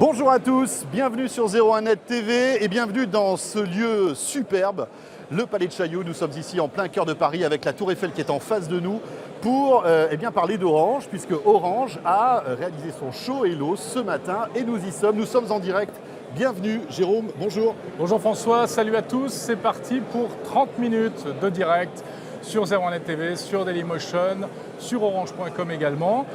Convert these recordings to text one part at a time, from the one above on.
Bonjour à tous, bienvenue sur 01net TV et bienvenue dans ce lieu superbe, le Palais de Chaillot. Nous sommes ici en plein cœur de Paris avec la Tour Eiffel qui est en face de nous pour parler d'Orange, puisque Orange a réalisé son show Hello ce matin et nous y sommes. Nous sommes en direct. Bienvenue Jérôme, bonjour. Bonjour François, salut à tous. C'est parti pour 30 minutes de direct sur 01net TV, sur Dailymotion, sur orange.com également.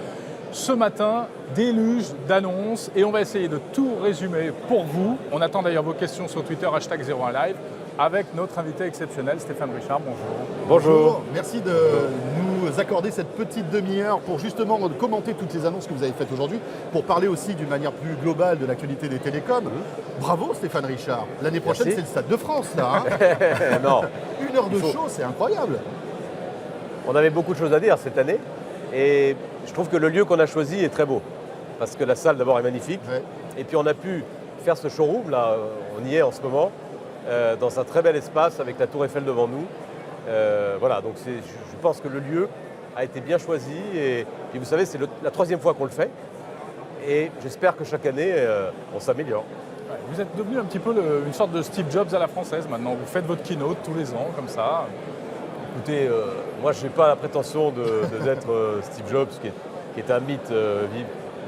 Ce matin, déluge d'annonces et on va essayer de tout résumer pour vous. On attend d'ailleurs vos questions sur Twitter, #01live, avec notre invité exceptionnel, Stéphane Richard. Bonjour. Bonjour. Merci de nous accorder cette petite demi-heure pour justement commenter toutes les annonces que vous avez faites aujourd'hui, pour parler aussi d'une manière plus globale de l'actualité des télécoms. Bravo Stéphane Richard. L'année prochaine, c'est le Stade de France, là. Hein. Non. 1 heure de show, c'est incroyable. On avait beaucoup de choses à dire cette année et je trouve que le lieu qu'on a choisi est très beau parce que la salle d'abord est magnifique et puis on a pu faire ce showroom, là on y est en ce moment, dans un très bel espace avec la Tour Eiffel devant nous. Voilà, donc je pense que le lieu a été bien choisi et vous savez c'est la 3e fois qu'on le fait et j'espère que chaque année on s'améliore. Vous êtes devenu un petit peu une sorte de Steve Jobs à la française maintenant. Vous faites votre keynote tous les ans comme ça. Écoutez, moi je n'ai pas la prétention d'être Steve Jobs, qui est un mythe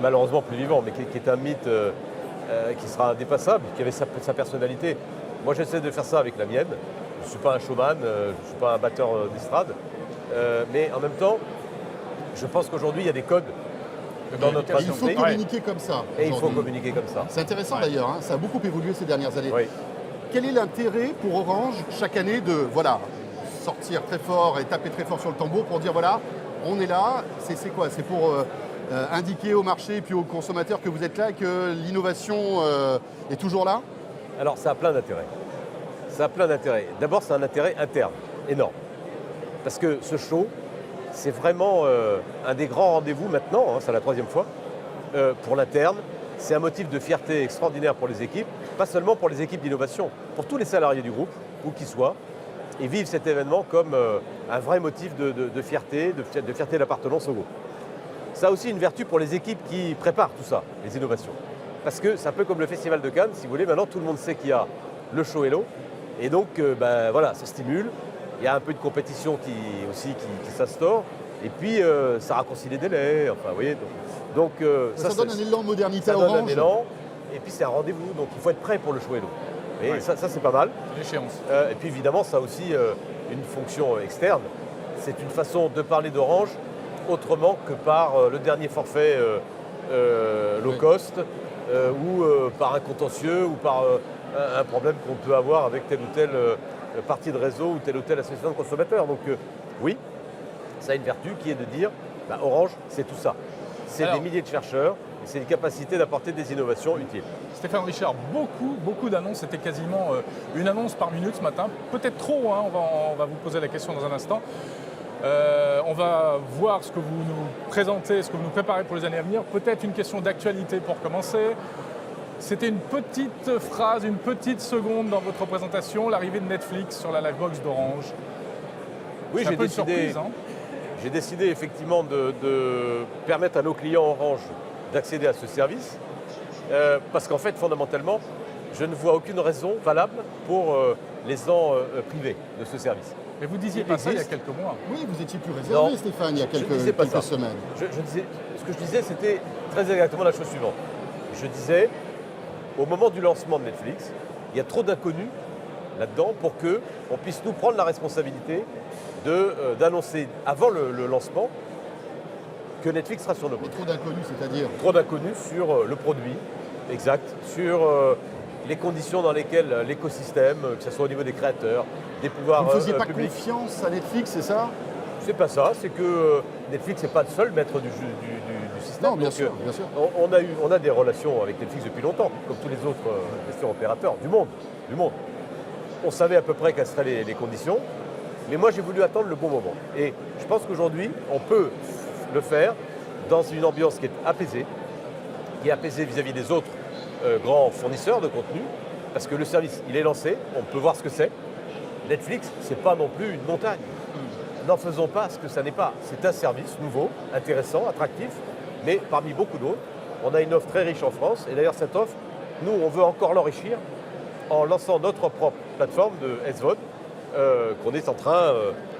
malheureusement plus vivant, mais qui est un mythe qui sera indépassable, qui avait sa personnalité. Moi j'essaie de faire ça avec la mienne. Je ne suis pas un showman, je ne suis pas un batteur d'estrade, mais en même temps, je pense qu'aujourd'hui il y a des codes dans notre Il faut communiquer comme ça. Et il faut communiquer comme ça. C'est intéressant d'ailleurs, hein, ça a beaucoup évolué ces dernières années. Oui. Quel est l'intérêt pour Orange chaque année de sortir très fort et taper très fort sur le tambour pour dire voilà, on est là, c'est quoi? C'est pour indiquer au marché et puis aux consommateurs que vous êtes là et que l'innovation est toujours là? Alors ça a plein d'intérêts. Ça a plein d'intérêts. D'abord c'est un intérêt interne, énorme. Parce que ce show, c'est vraiment un des grands rendez-vous maintenant, hein, c'est la 3e fois, pour l'interne. C'est un motif de fierté extraordinaire pour les équipes, pas seulement pour les équipes d'innovation, pour tous les salariés du groupe, où qu'ils soient. Et vivent cet événement comme un vrai motif de fierté, de fierté d'appartenance au groupe. Ça a aussi une vertu pour les équipes qui préparent tout ça, les innovations. Parce que c'est un peu comme le Festival de Cannes, si vous voulez, maintenant tout le monde sait qu'il y a le show Hello. Et donc, voilà, ça stimule. Il y a un peu de compétition qui s'instaure. Et puis, ça raccourcit les délais. Enfin, vous voyez. Donc, ça donne un élan de modernité à Orange. Ça donne un élan. Et puis, c'est un rendez-vous. Donc, il faut être prêt pour le show Hello. Et ça c'est pas mal. L'échéance. Et puis évidemment, ça a aussi une fonction externe. C'est une façon de parler d'Orange autrement que par le dernier forfait low cost ou par un contentieux ou par un problème qu'on peut avoir avec telle ou telle partie de réseau ou telle association de consommateurs. Donc oui, ça a une vertu qui est de dire Orange, c'est tout ça. C'est des milliers de chercheurs. C'est une capacité d'apporter des innovations utiles. Stéphane Richard, beaucoup d'annonces. C'était quasiment une annonce par minute ce matin. Peut-être trop, hein, on va vous poser la question dans un instant. On va voir ce que vous nous présentez, ce que vous nous préparez pour les années à venir. Peut-être une question d'actualité pour commencer. C'était une petite phrase, une petite seconde dans votre présentation, l'arrivée de Netflix sur la Livebox d'Orange. Oui, j'ai décidé effectivement de permettre à nos clients Orange d'accéder à ce service, parce qu'en fait, fondamentalement, je ne vois aucune raison valable pour les gens privés de ce service. Mais vous disiez pas ça il y a quelques mois. Oui, vous étiez plus réservé, Stéphane, il y a quelques semaines. Ce que je disais, c'était très exactement la chose suivante. Je disais, au moment du lancement de Netflix, il y a trop d'inconnus là-dedans pour qu'on puisse nous prendre la responsabilité d'annoncer avant le lancement que Netflix sera sur nos produits. Trop d'inconnus, c'est-à-dire? Trop d'inconnus sur le produit, exact, sur les conditions dans lesquelles l'écosystème, que ce soit au niveau des créateurs, des pouvoirs publics. Vous ne faisiez pas confiance à Netflix, c'est ça? C'est pas ça, c'est que Netflix n'est pas le seul maître du système. Non, bien sûr, bien sûr. On a des relations avec Netflix depuis longtemps, comme tous les autres opérateurs du monde. On savait à peu près quelles seraient les conditions. Mais moi, j'ai voulu attendre le bon moment. Et je pense qu'aujourd'hui, on peut le faire dans une ambiance qui est apaisée, vis-à-vis des autres grands fournisseurs de contenu, parce que le service, il est lancé, on peut voir ce que c'est. Netflix, c'est pas non plus une montagne. N'en faisons pas ce que ça n'est pas. C'est un service nouveau, intéressant, attractif, mais parmi beaucoup d'autres. On a une offre très riche en France, et d'ailleurs cette offre, nous, on veut encore l'enrichir en lançant notre propre plateforme de SVOD qu'on est en train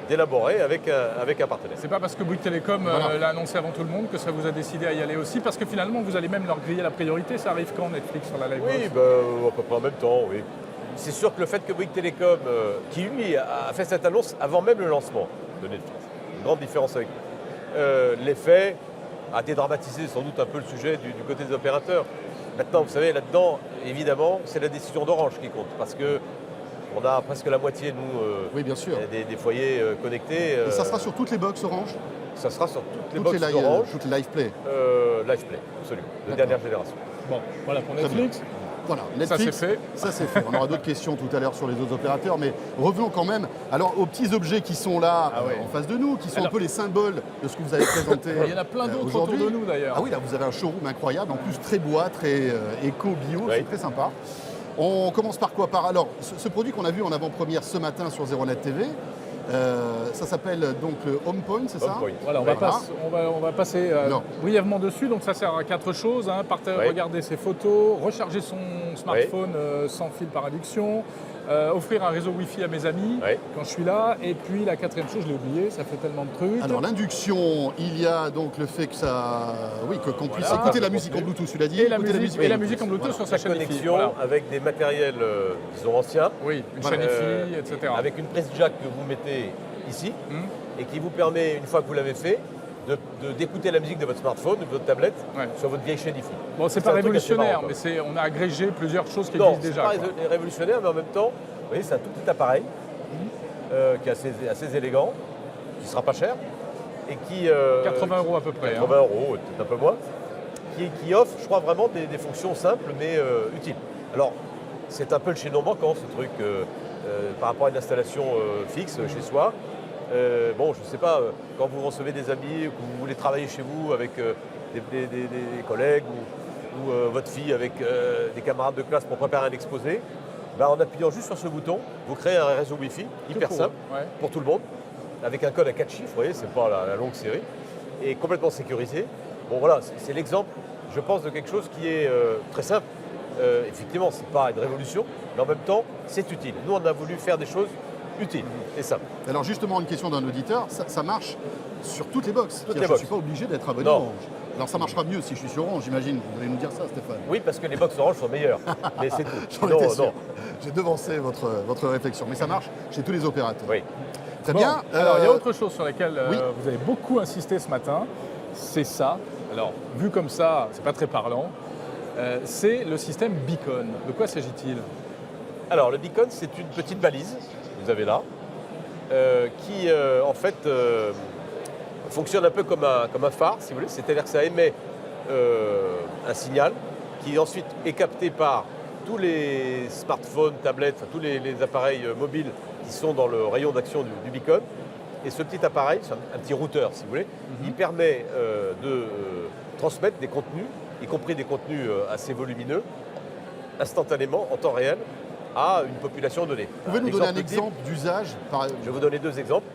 d'élaborer avec un partenaire. C'est pas parce que Bouygues Télécom l'a annoncé avant tout le monde que ça vous a décidé à y aller aussi, parce que finalement vous allez même leur griller la priorité. Ça arrive quand Netflix sur la live Oui, à peu près en même temps, oui. C'est sûr que le fait que Bouygues Télécom, qui lui a fait cette annonce avant même le lancement de Netflix, une grande différence avec l'effet a dédramatisé sans doute un peu le sujet du côté des opérateurs. Maintenant, vous savez, là-dedans, évidemment, c'est la décision d'Orange qui compte, parce que on a presque la moitié, nous, Oui, bien sûr. des foyers connectés. Et ça sera sur toutes les box Orange? Ça sera sur toutes les box Toutes d'Orange. toutes les live play. Live Play, absolument, de D'accord. dernière génération. Bon, voilà pour Très Netflix. Voilà, Ça Netflix, c'est fait. ça c'est fait. On aura d'autres questions tout à l'heure sur les autres opérateurs, mais revenons quand même alors aux petits objets qui sont là Ah ouais. en face de nous, qui sont Alors- un peu les symboles de ce que vous avez présenté. Il y en a plein d'autres aujourd'hui. autour de nous, d'ailleurs. Ah oui, là vous avez un showroom incroyable, en plus très bois, très éco-bio, Oui. c'est très sympa. On commence par quoi? Alors, ce produit qu'on a vu en avant-première ce matin sur 01net TV, ça s'appelle donc le Home Point, c'est ça? Home Point. Voilà, on va passer Non. brièvement dessus. Donc ça sert à 4 choses. Oui. Regarder ses photos, recharger son smartphone sans fil par adduction, offrir un réseau Wi-Fi à mes amis Oui. quand je suis là. Et puis la 4e chose, je l'ai oublié, ça fait tellement de trucs. Alors l'induction, il y a donc le fait que ça, oui, qu'on puisse Voilà. écouter la musique en Bluetooth, tu l'as dit. et la écouter musique en Bluetooth Voilà. sur sa La chaîne Wi-Fi. connexion Voilà. avec des matériels, disons, anciens. Oui, une Voilà. chaîne Wi-Fi, etc. Avec une prise jack que vous mettez ici Hum. et qui vous permet, une fois que vous l'avez fait, d'écouter la musique de votre smartphone ou de votre tablette Ouais. sur votre vieille chaîne IFI. Bon, c'est C'est pas un truc assez révolutionnaire, marrant, mais on a agrégé plusieurs choses qui Non, existent c'est déjà. pas quoi. révolutionnaire, mais en même temps, vous voyez, c'est un tout petit appareil qui est assez élégant, qui ne sera pas cher, et qui... 80 € à peu près. 80 euros, peut-être un peu moins, qui offre, je crois, vraiment des fonctions simples, mais utiles. Alors, c'est un peu le chaînon manquant, ce truc, par rapport à une installation fixe chez soi. Bon, je ne sais pas, quand vous recevez des amis, ou que vous voulez travailler chez vous avec des collègues, ou votre fille avec des camarades de classe pour préparer un exposé, ben, en appuyant juste sur ce bouton, vous créez un réseau Wi-Fi hyper court, simple ouais. pour tout le monde, avec un code à 4 chiffres, vous voyez, c'est pas la longue série, et complètement sécurisé. Bon voilà, c'est l'exemple, je pense, de quelque chose qui est très simple. Effectivement, c'est pas une révolution, mais en même temps, c'est utile. Nous, on a voulu faire des choses utiles et simples. Alors justement, une question d'un auditeur, ça marche sur toutes les box. Toutes Je les ne box. suis pas obligé d'être abonné Non. à Orange. Alors ça marchera mieux si je suis sur Orange, j'imagine. Vous allez nous dire ça, Stéphane. Oui, parce que les box Orange sont meilleures, mais c'est tout. J'en Non, étais sûr. non. J'ai devancé votre réflexion, mais ça marche chez tous les opérateurs. Oui. Très Bon, bien. alors, il y a autre chose sur laquelle oui. vous avez beaucoup insisté ce matin, c'est ça. Alors, vu comme ça, c'est pas très parlant. C'est le système Beacon. De quoi s'agit-il? Alors, le beacon, c'est une petite balise, que vous avez là, qui, en fait, fonctionne un peu comme un phare, si vous voulez. C'est-à-dire que ça émet un signal qui ensuite est capté par tous les smartphones, tablettes, enfin, tous les appareils mobiles qui sont dans le rayon d'action du beacon. Et ce petit appareil, c'est un petit routeur, si vous voulez, il permet de transmettre des contenus, y compris des contenus assez volumineux, instantanément, en temps réel, à une population donnée. Vous pouvez nous donner un type, exemple d'usage je vais vous donner 2 exemples.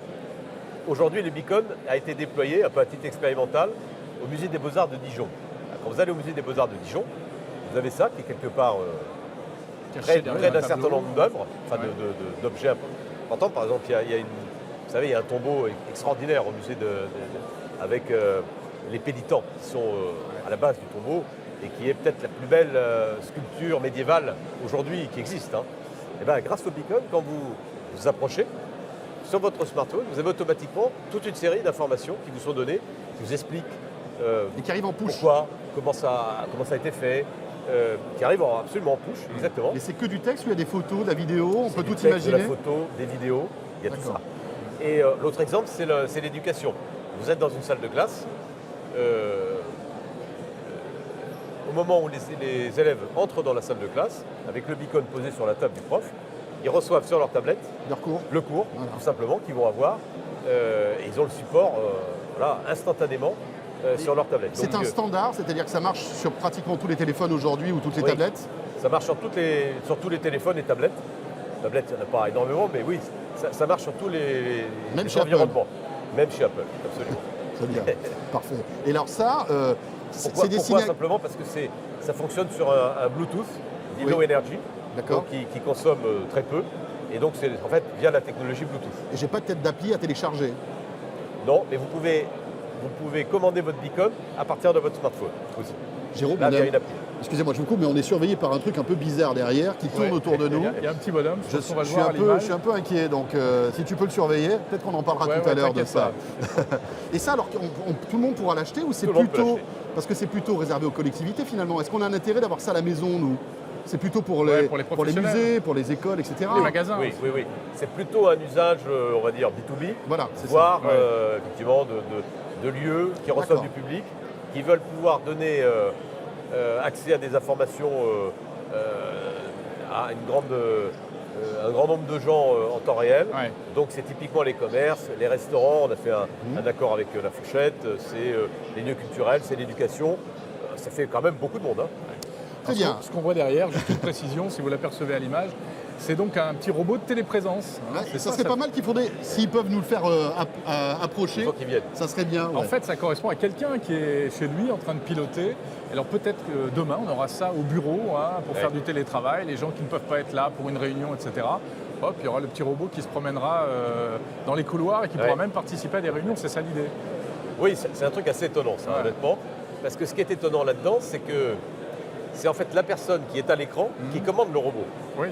Aujourd'hui, le beacon a été déployé, un peu à titre expérimental, au Musée des Beaux-Arts de Dijon. Quand vous allez au Musée des Beaux-Arts de Dijon, vous avez ça qui est quelque part Caché près derrière d'un un certain tableau. nombre d'œuvres, enfin Ouais. d'objets importants. Par exemple, vous savez, il y a un tombeau extraordinaire au musée avec les pénitents qui sont à la base du tombeau et qui est peut-être la plus belle sculpture médiévale aujourd'hui qui existe. Hein. Et bien, grâce au beacon, quand vous vous approchez, sur votre smartphone, vous avez automatiquement toute une série d'informations qui vous sont données, qui vous expliquent et qui arrive en push. pourquoi, comment ça a été fait, qui arrivent absolument en push, exactement. Et c'est que du texte ou il y a des photos, de la vidéo, on peut Du tout texte, de imaginer. la photo, des vidéos, il y a tout D'accord. ça. Et l'autre exemple, c'est l'éducation. Vous êtes dans une salle de classe. Au moment où les élèves entrent dans la salle de classe, avec le beacon posé sur la table du prof, ils reçoivent sur leur tablette Leur cours. le cours, Voilà. tout simplement, qu'ils vont avoir. Et ils ont le support voilà, instantanément sur leur tablette. C'est Donc, un standard, c'est-à-dire que ça marche sur pratiquement tous les téléphones aujourd'hui ou toutes les Oui. tablettes. ça marche sur tous les téléphones et tablettes. Tablettes, il n'y en a pas énormément, mais oui, ça marche sur tous Même les chez Apple. environnements. Même chez Apple, absolument. C'est bien, parfait. Et alors ça, Pourquoi, c'est destiné... Simplement parce que ça fonctionne sur un Bluetooth, dit Low Energy, D'accord. donc qui consomme très peu. Et donc c'est en fait via la technologie Bluetooth. Et j'ai pas de tête d'appli à télécharger. Non, mais vous pouvez commander votre beacon à partir de votre smartphone aussi. Jérôme, Là, on via a- une appli. excusez-moi, je vous coupe, mais on est surveillé par un truc un peu bizarre derrière qui tourne Ouais. autour de nous. Il y a un petit bonhomme, je pense qu'on va le suis voir un à peu, l'image. je suis un peu inquiet, donc si tu peux le surveiller, peut-être qu'on en parlera Ouais, tout à ouais, l'heure de t'inquiète ça. pas. Et ça, alors, tout le monde pourra l'acheter ou c'est Tout le monde peut plutôt... l'acheter. Parce que c'est plutôt réservé aux collectivités finalement. Est-ce qu'on a un intérêt d'avoir ça à la maison, nous? C'est plutôt pour Ouais, les, pour les pour les professionnels. musées, pour les écoles, etc. Les magasins. Oui, oui, oui. C'est plutôt un usage, on va dire, B2B, Voilà, c'est ça. voire Ouais. effectivement de lieux qui reçoivent D'accord. du public, qui veulent pouvoir donner accès à des informations à un grand nombre de gens en temps réel. Ouais. Donc c'est typiquement les commerces, les restaurants, on a fait un accord avec la Fourchette, c'est les lieux culturels, c'est l'éducation. Ça fait quand même beaucoup de monde. Hein. Très Alors, bien. Ce qu'on voit derrière, juste une précision, si vous l'apercevez à l'image, c'est donc un petit robot de téléprésence. hein. Ouais, C'est ça serait pas mal qu'il faudrait, s'ils peuvent nous le faire approcher, Il faut qu'ils viennent. ça serait bien. En ouais. fait, ça correspond à quelqu'un qui est chez lui en train de piloter. Alors peut-être que demain, on aura ça au bureau hein, pour Ouais. faire du télétravail. Les gens qui ne peuvent pas être là pour une réunion, etc. Hop, il y aura le petit robot qui se promènera dans les couloirs et qui Ouais. pourra même participer à des réunions. C'est ça l'idée. Oui, c'est un truc assez étonnant, ça, Ouais. honnêtement. Parce que ce qui est étonnant là-dedans, c'est que c'est en fait la personne qui est à l'écran qui commande le robot. Oui.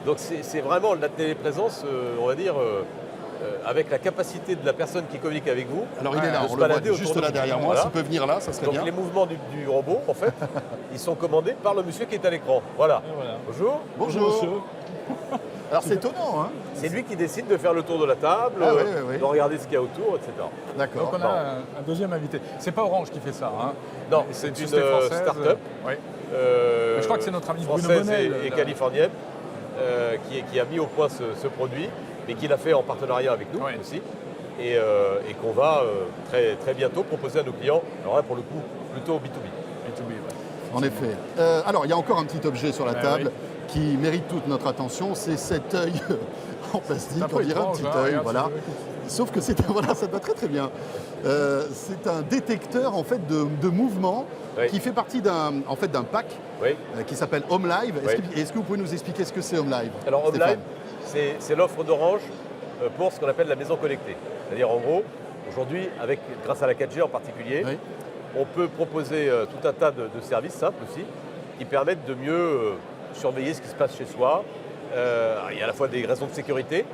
Donc c'est vraiment de la téléprésence, on va dire, avec la capacité de la personne qui communique avec vous. Alors il est Ouais, là, de on se le voit balader juste autour de là vous. derrière moi. Voilà. S'il peut venir là, ça serait Donc bien. les mouvements du robot, en fait, ils sont commandés par le monsieur qui est à l'écran. Voilà. voilà. Bonjour. Bonjour. Alors c'est étonnant, hein. C'est lui qui décide de faire le tour de la table, Ah oui, oui, oui. de regarder ce qu'il y a autour, etc. Donc D'accord. on a un deuxième invité. C'est pas Orange qui fait ça. Hein. Non, c'est une c'est une société française. start-up. Oui. Je crois que c'est notre ami Bruno française Bonnel, et là. californienne qui a mis au point ce produit, mais qui l'a fait en partenariat avec nous Ouais. aussi, et qu'on va très, très bientôt proposer à nos clients. Alors là, pour le coup, plutôt B2B. B2B, ouais. En effet. Alors il y a encore un petit objet sur la Ouais, table oui. qui mérite toute notre attention, c'est cet œil en C'est plastique, un peu on dirait un étrange, petit hein, œil, regarde, voilà. Sauf que c'est voilà, ça va très très bien. C'est un détecteur en fait de mouvement Oui. qui fait partie d'un pack Oui. qui s'appelle Home Live. Oui. Est-ce que vous pouvez nous expliquer ce que c'est Home Live? Alors Stéphane HomeLive, c'est l'offre d'Orange pour ce qu'on appelle la maison connectée. C'est-à-dire en gros, aujourd'hui, grâce à la 4G en particulier, Oui. on peut proposer tout un tas de services simples aussi, qui permettent de mieux surveiller ce qui se passe chez soi. Il y a à la fois des raisons de sécurité,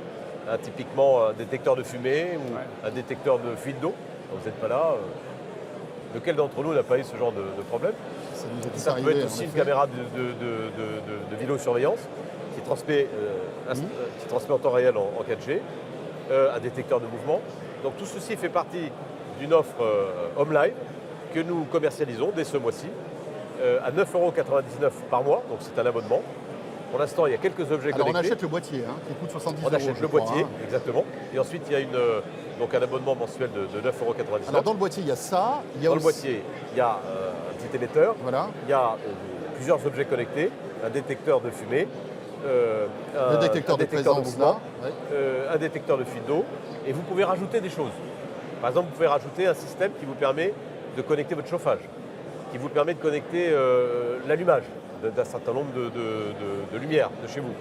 hein, typiquement un détecteur de fumée ou Ouais. un détecteur de fuite d'eau. Quand vous n'êtes pas là, lequel d'entre nous n'a pas eu ce genre de problème? Ça nous est tous Ça peut arrivé, être en aussi une effet. caméra de vidéosurveillance qui transmet en temps réel en 4G, un détecteur de mouvement. Donc tout ceci fait partie d'une offre Home Live que nous commercialisons dès ce mois-ci à 9,99 € par mois, donc c'est un abonnement. Pour l'instant, il y a quelques objets Alors on connectés. achète le boîtier hein, qui coûte 70 On €. achète je le crois, boîtier, hein. exactement. Et ensuite, il y a donc un abonnement mensuel de 9,99 €. Alors dans le boîtier, il y a ça, il y a Dans le aussi- boîtier, il y a un petit émetteur, Voilà. il y a plusieurs objets connectés, un détecteur de fumée, Le détecteur de présence mouvement, là. Ouais. un détecteur de fuite d'eau, et vous pouvez rajouter des choses. Par exemple, vous pouvez rajouter un système qui vous permet de connecter votre chauffage, qui vous permet de connecter l'allumage d'un certain nombre de lumières de chez vous,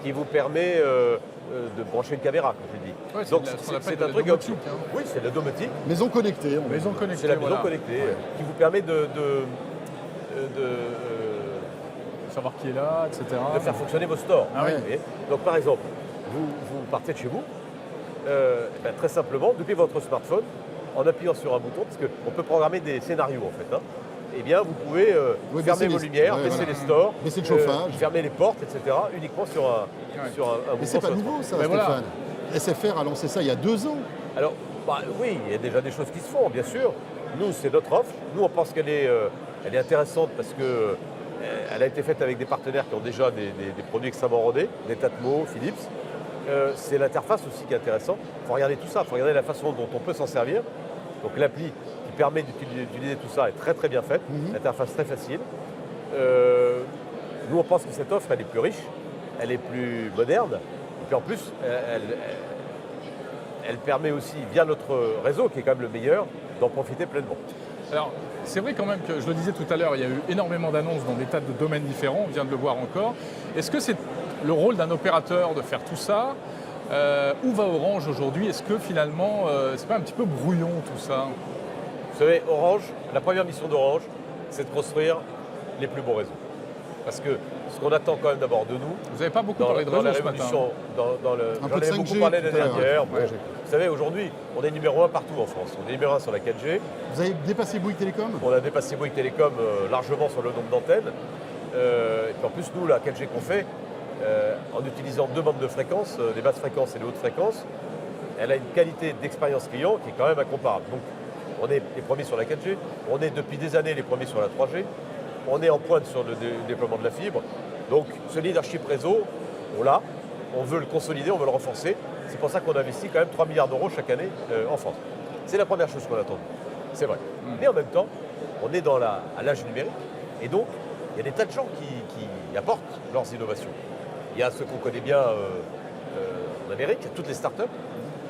qui vous permet de brancher une caméra, comme je dis. Ouais, c'est Donc de la- ce qu'on c'est appelle un de la truc domotique, hein. Oui, c'est de la domotique. Maison connectée. on va Maison dire. connectée. C'est la maison voilà. connectée Ouais. qui vous permet de Savoir qui est là, etc. faire fonctionner vos stores. Ah oui. Vous voyez. Donc par exemple, vous partez de chez vous, très simplement, depuis votre smartphone, en appuyant sur un bouton, parce qu'on peut programmer des scénarios en fait, hein, eh bien vous pouvez Oui, fermer baisser vos les- lumières, ouais, baisser voilà. les stores, Baisser le chauffage. fermer les portes, etc. uniquement sur un Ouais. bouton. Mais c'est pas sur le nouveau ça, Mais voilà. Stéphane. SFR a lancé ça il y a 2 ans. Alors, oui, il y a déjà des choses qui se font, bien sûr. Nous, c'est notre offre. Nous, on pense qu'elle est intéressante parce que elle a été faite avec des partenaires qui ont déjà des produits extrêmement rodés, des Tatmo, Philips. C'est l'interface aussi qui est intéressante. Il faut regarder tout ça, il faut regarder la façon dont on peut s'en servir. Donc l'appli qui permet d'utiliser tout ça est très très bien faite, l'interface très facile. Nous on pense que cette offre elle est plus riche, elle est plus moderne, et puis en plus elle permet aussi, via notre réseau qui est quand même le meilleur, d'en profiter pleinement. Alors, c'est vrai quand même que, je le disais tout à l'heure, il y a eu énormément d'annonces dans des tas de domaines différents, on vient de le voir encore. Est-ce que c'est le rôle d'un opérateur de faire tout ça? Où va Orange aujourd'hui? Est-ce que finalement, c'est pas un petit peu brouillon tout ça? Vous savez, Orange, la première mission d'Orange, c'est de construire les plus beaux réseaux. Parce que ce qu'on attend quand même d'abord de nous, Vous n'avez pas beaucoup parlé de dans la réseau ce matin. révolution, Un peu de j'en ai 5G beaucoup parlé tout l'année à l'heure. dernière. Ouais. Vous savez, aujourd'hui, on est numéro 1 partout en France. On est numéro 1 sur la 4G. Vous avez dépassé Bouygues Télécom? On a dépassé Bouygues Télécom largement sur le nombre d'antennes. Et puis en plus, nous, la 4G qu'on fait, en utilisant deux bandes de fréquences, les basses fréquences et les hautes fréquences, elle a une qualité d'expérience client qui est quand même incomparable. Donc, on est les premiers sur la 4G, on est depuis des années les premiers sur la 3G, on est en pointe sur le déploiement de la fibre. Donc, ce leadership réseau, on l'a, on veut le consolider, on veut le renforcer. C'est pour ça qu'on investit quand même 3 milliards d'euros chaque année en France. C'est la première chose qu'on attend. C'est vrai. Mais en même temps, on est à l'âge numérique. Et donc, il y a des tas de gens qui apportent leurs innovations. Il y a ceux qu'on connaît bien en Amérique, toutes les startups.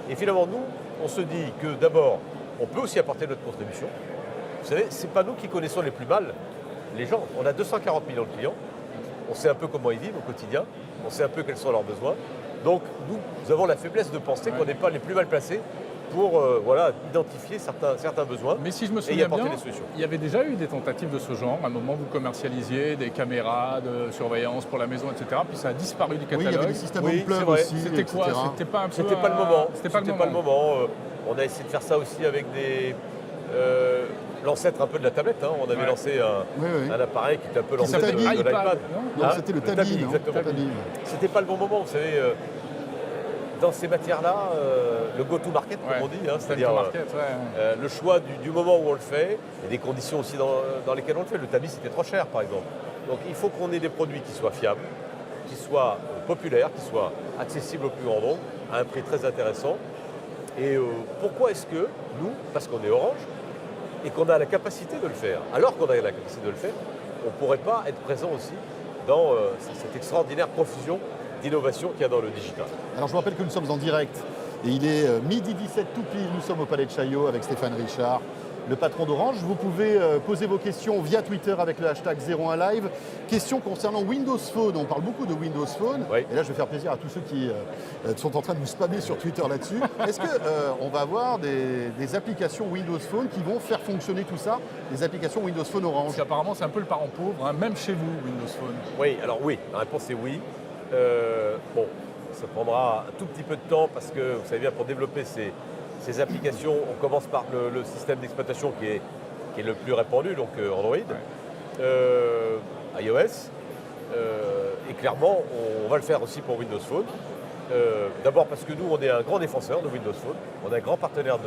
Et finalement, nous, on se dit que d'abord, on peut aussi apporter notre contribution. Vous savez, ce n'est pas nous qui connaissons les plus mal les gens. On a 240 millions de clients. On sait un peu comment ils vivent au quotidien. On sait un peu quels sont leurs besoins. Donc, nous avons la faiblesse de penser qu'on n'est pas les plus mal placés pour identifier certains besoins. Mais si je me et y souviens apporter bien, des solutions. il y avait déjà eu des tentatives de ce genre. À un moment, vous commercialisiez des caméras de surveillance pour la maison, etc. Puis ça a disparu du Oui, catalogue. il y avait des systèmes Oui, home c'est plug vrai. aussi, C'était quoi? etc. C'était pas un peu C'était pas le moment. C'était pas le moment. On a essayé de faire ça aussi avec l'ancêtre un peu de la tablette. Hein. On avait lancé un appareil qui était un peu l'ancêtre de s'appelle l'iPad. Non, c'était le Tabi, non? Exactement. Tabi. C'était pas le bon moment, vous savez. Dans ces matières-là, le go-to-market, comme on dit, hein, c'est-à-dire le choix du moment où on le fait, et des conditions aussi dans lesquelles on le fait. Le Tabi, c'était trop cher, par exemple. Donc il faut qu'on ait des produits qui soient fiables, qui soient populaires, qui soient accessibles au plus grand nombre, à un prix très intéressant. Et pourquoi est-ce que nous, parce qu'on est Orange, et qu'on a la capacité de le faire, alors qu'on a la capacité de le faire, on ne pourrait pas être présent aussi dans cette extraordinaire profusion d'innovation qu'il y a dans le digital. Alors je vous rappelle que nous sommes en direct et il est midi 17 tout pile, nous sommes au Palais de Chaillot avec Stéphane Richard, le patron d'Orange. Vous pouvez poser vos questions via Twitter avec le hashtag 01live. Questions concernant Windows Phone, on parle beaucoup de Windows Phone, Oui. et là je vais faire plaisir à tous ceux qui sont en train de nous spammer sur Twitter là-dessus. Est-ce qu'on va avoir des applications Windows Phone qui vont faire fonctionner tout ça, des applications Windows Phone Orange? Parce qu'apparemment, c'est un peu le parent pauvre, hein, même chez vous, Windows Phone. Oui, alors oui, la réponse est oui. Bon, ça prendra un tout petit peu de temps parce que, vous savez bien, pour développer ces applications, on commence par le système d'exploitation qui est le plus répandu, donc Android, iOS, et clairement, on va le faire aussi pour Windows Phone. D'abord parce que nous, on est un grand défenseur de Windows Phone, on est un grand partenaire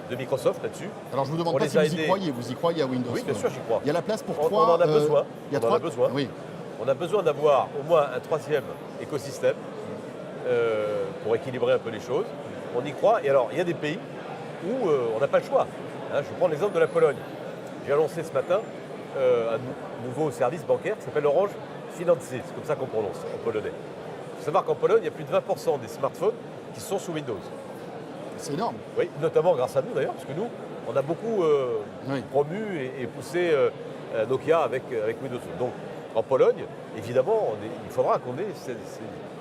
de Microsoft là-dessus. Alors je vous demande On pas les si a vous y aidés. croyez, vous y croyez à Windows Oui, Phone? bien sûr, j'y crois. Il y a la place pour On trois. en a besoin. Il y a On en trois. a besoin. Oui. On a besoin d'avoir au moins un troisième écosystème pour équilibrer un peu les choses. On y croit. Et alors, il y a des pays où on n'a pas le choix. Hein, je vais prendre l'exemple de la Pologne. J'ai annoncé ce matin un nouveau service bancaire qui s'appelle Orange Finanse. C'est comme ça qu'on prononce en polonais. Il faut savoir qu'en Pologne, il y a plus de 20% des smartphones qui sont sous Windows. C'est énorme. Oui, notamment grâce à nous d'ailleurs, parce que nous, on a beaucoup promu et poussé Nokia avec Windows Phone. Donc, en Pologne, évidemment, il faudra qu'on ait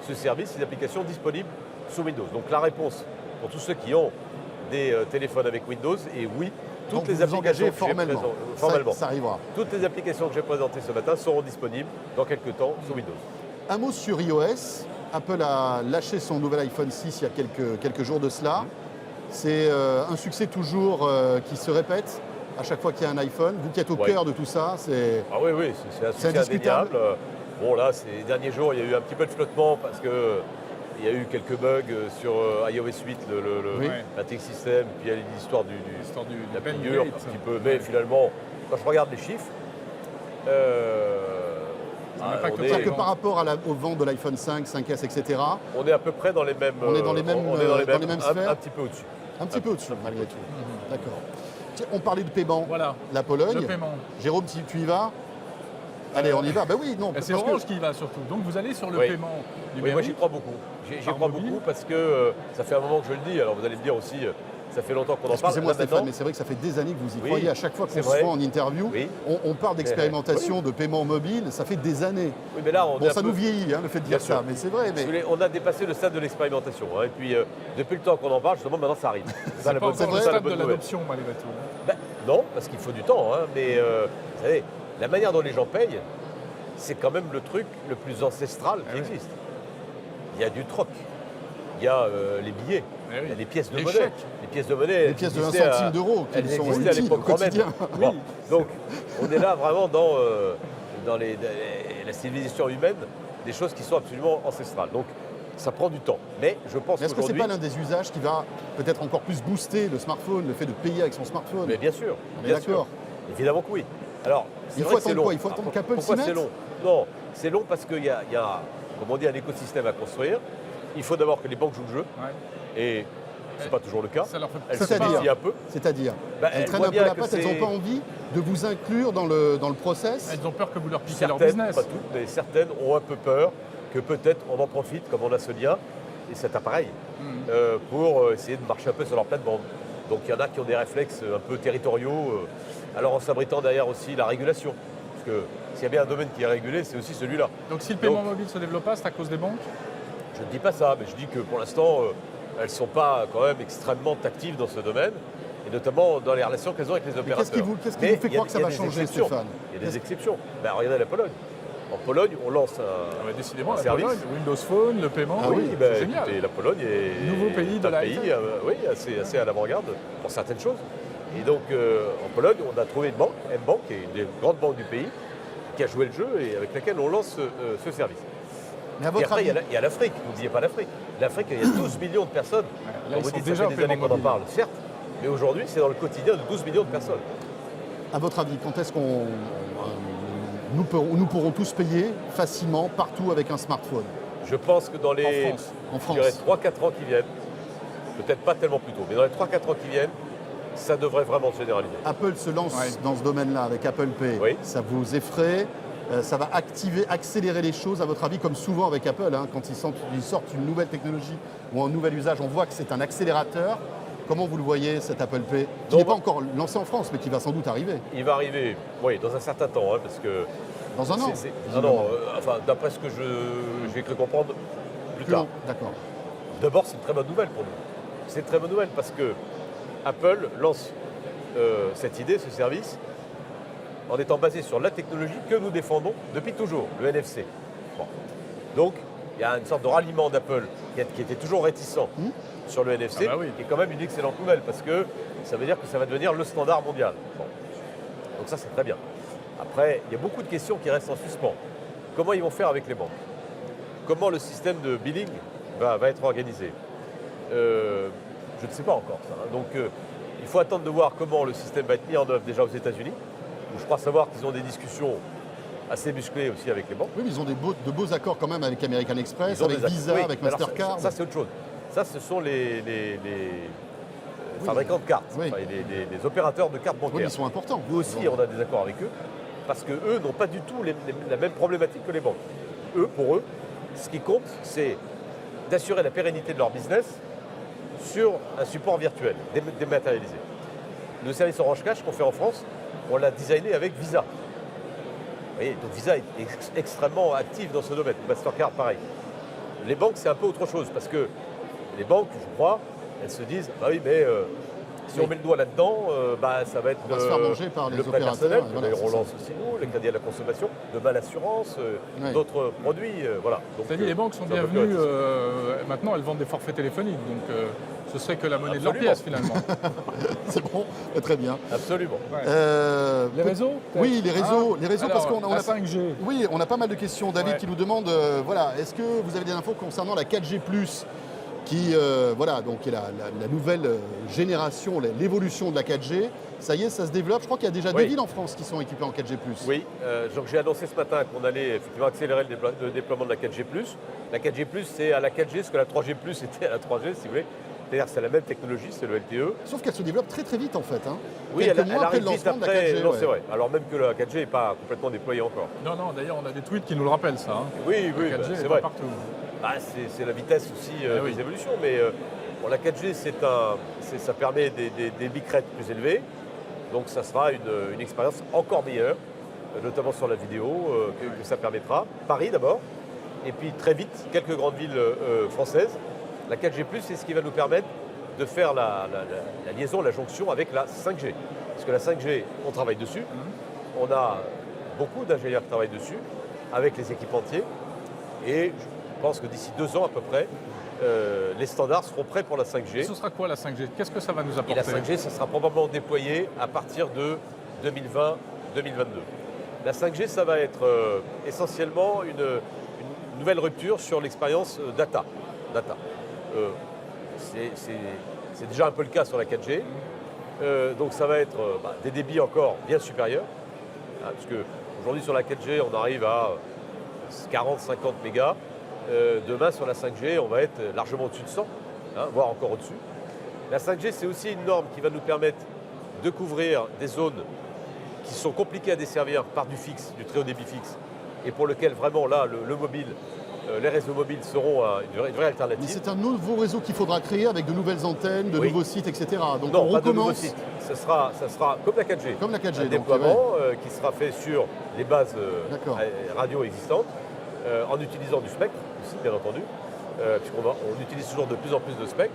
ce service, ces applications disponibles sous Windows. Donc la réponse pour tous ceux qui ont des téléphones avec Windows est oui. Donc, Toutes les vous vous applications engagez que j'ai formellement. formellement. Ça arrivera. Toutes les applications que j'ai présentées ce matin seront disponibles dans quelques temps sous Windows. Un mot sur iOS. Apple a lâché son nouvel iPhone 6 il y a quelques jours de cela. C'est un succès toujours qui se répète à chaque fois qu'il y a un iPhone. Vous qui êtes au cœur de tout ça, c'est... Ah oui, c'est un succès indiscutable. indéniable. Bon là, ces derniers jours, il y a eu un petit peu de flottement parce que il y a eu quelques bugs sur iOS 8, l'intégration système, puis il y a l'histoire de la Ben figure, un petit peu. Mais finalement, quand je regarde les chiffres, On n'a pas que on est- C'est-à-dire que par rapport aux ventes de l'iPhone 5, 5S, etc., On est à peu près dans les mêmes. On est dans les mêmes, on est dans les dans les mêmes, mêmes un sphères. petit peu au-dessus. un petit peu au-dessus, malgré tout. D'accord. Tiens, on parlait de paiement. Voilà, La Pologne. le paiement. Jérôme, si tu y vas. Allez, on y va. Ben oui, non. C'est parce que- Orange qui y va surtout. Donc vous allez sur le Oui. paiement Oui, moi numérique. j'y crois beaucoup. J'y Par crois mobile. beaucoup parce que ça fait un moment que je le dis. Alors vous allez me dire aussi, ça fait longtemps qu'on en parle. Excusez-moi Là, Stéphane, maintenant, mais c'est vrai que ça fait des années que vous y Oui, croyez. À chaque fois qu'on c'est se vrai. voit en interview, Oui. on parle d'expérimentation, de paiement mobile. Ça fait des années. Oui, mais là, on est Bon, un ça peu- nous vieillit, hein, le fait de Bien dire ça, sûr. mais c'est vrai. Si Mais vous voulez, on a dépassé le stade de l'expérimentation. Hein, et puis, depuis le temps qu'on en parle, justement, maintenant ça arrive. C'est ça la Pas bonne, encore vrai, le c'est ça la stade de bonne nouvelle. l'adoption malgré tout. Ben, non, parce qu'il faut du temps. Hein, mais vous savez, la manière dont les gens payent, c'est quand même le truc le plus ancestral qui oui. existe. Il y a du troc. Il y a les billets. Eh oui. Il y a les pièces de Les monnaie. chèques. Les pièces de monnaie. les pièces de 1 existaient à- centime d'euro qui elles sont existaient à utiles au l'époque romaine. quotidien. Bon, donc, on est là vraiment dans la civilisation humaine, des choses qui sont absolument ancestrales. Donc, ça prend du temps. Mais je pense Mais est-ce que c'est qu'aujourd'hui... pas l'un des usages qui va peut-être encore plus booster le smartphone, le fait de payer avec son smartphone? Mais bien sûr, On est bien sûr. d'accord. Évidemment que oui. Alors, c'est Il vrai faut que c'est attendre long. quoi? Il faut attendre Alors, qu'Apple pourquoi s'y c'est mette? long? Non, c'est long parce qu'il y a, comme on dit, un écosystème à construire. Il faut d'abord que les banques jouent le jeu. Ouais. Et c'est pas toujours le cas. Ça leur fait Elles C'est-à-dire se méfient un peu. C'est-à-dire, Bah, elles elles traînent voient un peu bien la que patte, elles c'est- n'ont pas envie de vous inclure dans le process. Elles ont peur que vous leur piquiez leur Certaines, business. pas toutes, mais certaines ont un peu peur que peut-être on en profite, comme on a ce lien et cet appareil, pour essayer de marcher un peu sur leur plate-bande. Donc il y en a qui ont des réflexes un peu territoriaux, alors en s'abritant derrière aussi la régulation. Parce que s'il y a bien un domaine qui est régulé, c'est aussi celui-là. Donc si le paiement Donc- mobile se développe pas, c'est à cause des banques? Je ne dis pas ça, mais je dis que pour l'instant, elles ne sont pas quand même extrêmement actives dans ce domaine, et notamment dans les relations qu'elles ont avec les Mais opérateurs. qu'est-ce qui vous fait Mais croire il y a que ça des va changer, exceptions. Stéphane? Il y a des exceptions. Ben, regardez la Pologne. En Pologne, on lance un, Ah bah, décidément, un la service. Pologne, Windows Phone, le paiement, Ah Oui, oui, ben, c'est génial. écoutez, la Pologne est Nouveau pays de un la pays high-tech. oui, assez à l'avant-garde pour certaines choses. Et donc, en Pologne, on a trouvé une banque, M-Bank, qui est une des grandes banques du pays, qui a joué le jeu et avec laquelle on lance ce service. Mais à Et votre après, avis, il y a l'Afrique. Vous ne disiez pas l'Afrique. L'Afrique, il y a 12 millions de personnes. Là, On ils vous sont dit, déjà ça au fait des années paiement qu'on en mobile. parle, certes. Mais aujourd'hui, c'est dans le quotidien de 12 millions de personnes. à votre avis, quand est-ce qu'on nous pourrons tous payer facilement partout avec un smartphone Je pense que dans les En France. je dirais 3-4 ans qui viennent, peut-être pas tellement plus tôt, mais dans les 3-4 ans qui viennent, ça devrait vraiment se généraliser. Apple se lance Ouais. dans ce domaine-là avec Apple Pay. Oui. Ça vous effraie? Ça va accélérer les choses, à votre avis, comme souvent avec Apple, hein, quand ils sortent une nouvelle technologie ou un nouvel usage, on voit que c'est un accélérateur. Comment vous le voyez, cet Apple Pay, qui Non, n'est pas bah- encore lancé en France, mais qui va sans doute arriver Il va arriver, oui, dans un certain temps, hein, parce que... dans un an Non, non, enfin, d'après ce que j'ai cru comprendre, plus Plus tard. long, d'accord. D'abord, c'est une très bonne nouvelle pour nous. C'est une très bonne nouvelle parce que Apple lance cette idée, ce service, en étant basé sur la technologie que nous défendons depuis toujours, le NFC. Bon. Donc, il y a une sorte de ralliement d'Apple qui était toujours réticent sur le NFC, Ah bah oui. qui est quand même une excellente nouvelle parce que ça veut dire que ça va devenir le standard mondial. Bon. Donc ça, c'est très bien. Après, il y a beaucoup de questions qui restent en suspens. Comment ils vont faire avec les banques? Comment le système de billing va être organisé? Je ne sais pas encore ça. Hein. Donc il faut attendre de voir comment le système va être mis en œuvre déjà aux États-Unis, où je crois savoir qu'ils ont des discussions assez musclées aussi avec les banques. Oui, mais ils ont de beaux accords quand même avec American Express, Ils ont avec des Visa, oui, avec mais alors Mastercard. ça, c'est autre chose. Ça, ce sont les fabricants de cartes, Oui. enfin, les opérateurs de cartes Oui, mais bancaires. ils sont importants. Nous aussi, on a des accords avec eux, parce qu'eux n'ont pas du tout la même problématique que les banques. Pour eux, ce qui compte, c'est d'assurer la pérennité de leur business sur un support virtuel, dématérialisé. Le service Orange Cash qu'on fait en France, on l'a designé avec Visa. Vous voyez, donc Visa est extrêmement active dans ce domaine. Mastercard, pareil. Les banques, c'est un peu autre chose, parce que les banques, je crois, elles se disent, bah oui, mais si Oui. on met le doigt là-dedans, ça va être On va se faire manger par les le prêt opérateurs, personnel, et voilà, que c'est on ça. lance aussi nous, le crédit à la consommation, de mal assurance, Oui. d'autres produits, voilà. Donc, C'est-à-dire les banques sont c'est un peu plus bienvenues, réticent. maintenant elles vendent des forfaits téléphoniques, donc ce serait que la monnaie de leur Absolument. pièce finalement. C'est bon, très bien. Absolument. Ouais. Les réseaux peut-être? Oui, les réseaux, parce qu'on la a 5G. Oui, on a pas mal de questions. David Ouais. qui nous demande, voilà, est-ce que vous avez des infos concernant la 4G+, qui voilà, donc est la nouvelle génération, l'évolution de la 4G. Ça y est, ça se développe. Je crois qu'il y a déjà 2 Oui. villes en France qui sont équipées en 4G+. Oui, donc j'ai annoncé ce matin qu'on allait effectivement accélérer le déploiement de la 4G+. La 4G+, c'est à la 4G ce que la 3G+, était à la 3G, si vous voulez. C'est-à-dire que c'est la même technologie, c'est le LTE. Sauf qu'elle se développe très très vite en fait. Hein. Oui, Quelques elle mois après arrive le vite lancement de la après. 4G. Non, ouais. c'est vrai. Alors même que la 4G n'est pas complètement déployée encore. Non, d'ailleurs, on a des tweets qui nous le rappellent, ça. Hein. Oui, La 4G c'est est vrai. pas partout. Bah, c'est la vitesse aussi oui. des évolutions. Mais bon, la 4G, ça permet des bitrates plus élevés. Donc ça sera une expérience encore meilleure, notamment sur la vidéo, que ça permettra. Paris d'abord, et puis très vite, quelques grandes villes françaises. La 4G+, c'est ce qui va nous permettre de faire la liaison, la jonction avec la 5G. Parce que la 5G, on travaille dessus. On a beaucoup d'ingénieurs qui travaillent dessus, avec les équipementiers. Et je pense que d'ici 2 ans à peu près, les standards seront prêts pour la 5G. Et ce sera quoi la 5G? Qu'est-ce que ça va nous Et apporter? la 5G, ça sera probablement déployé à partir de 2020-2022. La 5G, ça va être essentiellement une nouvelle rupture sur l'expérience data. C'est déjà un peu le cas sur la 4G. Donc ça va être des débits encore bien supérieurs. Hein, parce qu'aujourd'hui sur la 4G, on arrive à 40-50 mégas. Demain sur la 5G, on va être largement au-dessus de 100, hein, voire encore au-dessus. La 5G, c'est aussi une norme qui va nous permettre de couvrir des zones qui sont compliquées à desservir par du fixe, du très haut débit fixe, et pour lequel vraiment là, le mobile, les réseaux mobiles seront une vraie Mais alternative. c'est un nouveau réseau qu'il faudra créer avec de nouvelles antennes, de Oui. nouveaux sites, etc. Donc Non, on pas de nouveau recommence site. Ça sera comme la 4G. comme la 4G. Un donc, déploiement qui sera fait sur les bases D'accord. radio existantes, en utilisant du spectre aussi, bien entendu, puisqu'on utilise toujours de plus en plus de spectre.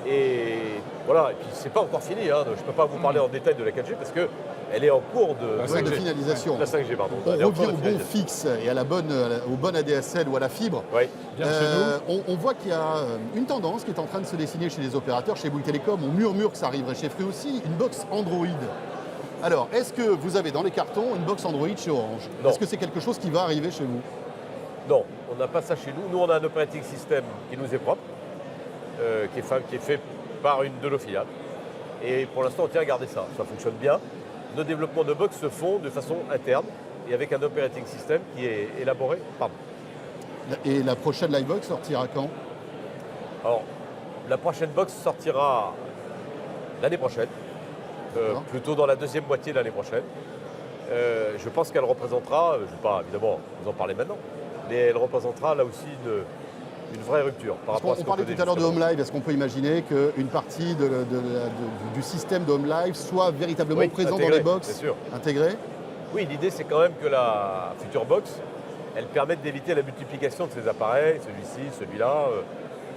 Et voilà, et puis c'est pas encore fini, hein, je ne peux pas vous parler en détail de la 4G parce qu'elle est en cours La ouais, de 5G. finalisation. La 5G, pardon. On Elle est en revient cours de au bon finalisation. fixe et à au bon ADSL ou à la fibre. Oui. Bien chez nous. On voit qu'il y a une tendance qui est en train de se dessiner chez les opérateurs, chez Bouygues Télécom. On murmure que ça arriverait chez Free aussi, une box Android. Alors, est-ce que vous avez dans les cartons une box Android chez Orange? Non. Est-ce que c'est quelque chose qui va arriver chez vous? Non, on n'a pas ça chez nous. Nous, on a un operating system qui nous est propre, qui est fait par une de nos filiales. Et pour l'instant, on tient à garder ça. Ça fonctionne bien. Nos développements de box se font de façon interne et avec un operating system qui est élaboré par nous. Et la prochaine Livebox sortira quand? Alors, la prochaine box sortira l'année prochaine, D'accord. plutôt dans la deuxième moitié de l'année prochaine. Je pense qu'elle représentera, je ne vais pas évidemment vous en parler maintenant, mais elle représentera là aussi une vraie rupture par rapport à ce On qu'on parlait connaît tout à l'heure de jusqu'à Home Live. Est-ce qu'on peut imaginer qu'une partie du système de Home Live soit véritablement Oui, présent intégré, dans les box bien sûr. intégrées? Oui, l'idée c'est quand même que la future box, elle permette d'éviter la multiplication de ces appareils, celui-ci, celui-là,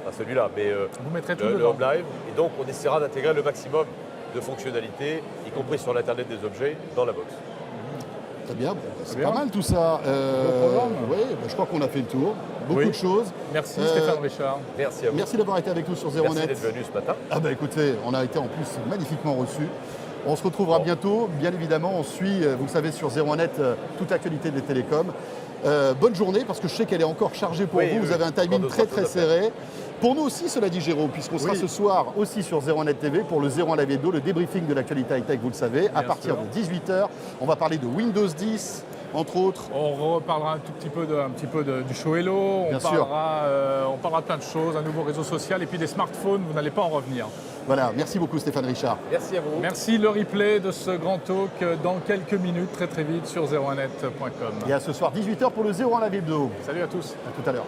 enfin celui-là, mais Vous mettrez tout le dedans. Home Live. Et donc on essaiera d'intégrer le maximum de fonctionnalités, y compris sur l'Internet des objets, dans la box. Très bien, bon, c'est bien. pas mal tout ça. programme. Oui, je crois qu'on a fait le tour. Beaucoup Oui. de choses. Merci Euh, Stéphane Richard. Merci à vous. Merci d'avoir été avec nous sur Merci 01net. d'être venu ce matin. Ah bah écoutez, on a été en plus magnifiquement reçus. On se retrouvera Bon. bientôt. Bien évidemment, on suit, vous le savez, sur 01net, toute l'actualité des télécoms. Bonne journée, parce que je sais qu'elle est encore chargée pour Oui, vous. oui, Vous avez un encore timing d'autres très choses très à faire. serré. Pour nous aussi, cela dit Jérôme, puisqu'on sera Oui. ce soir aussi sur 01net TV pour le 01 Live Hebdo, le débriefing de l'actualité high-tech, vous le savez, à Bien partir sûr. de 18h. On va parler de Windows 10, entre autres. On reparlera un petit peu du show Hello, Bien sûr. on parlera de plein de choses, un nouveau réseau social et puis des smartphones, vous n'allez pas en revenir. Voilà, merci beaucoup Stéphane Richard. Merci à vous. Merci, le replay de ce grand talk dans quelques minutes, très très vite sur 01net.com. Et à ce soir 18h pour le 01 Live Hebdo. Salut à tous. À tout à l'heure.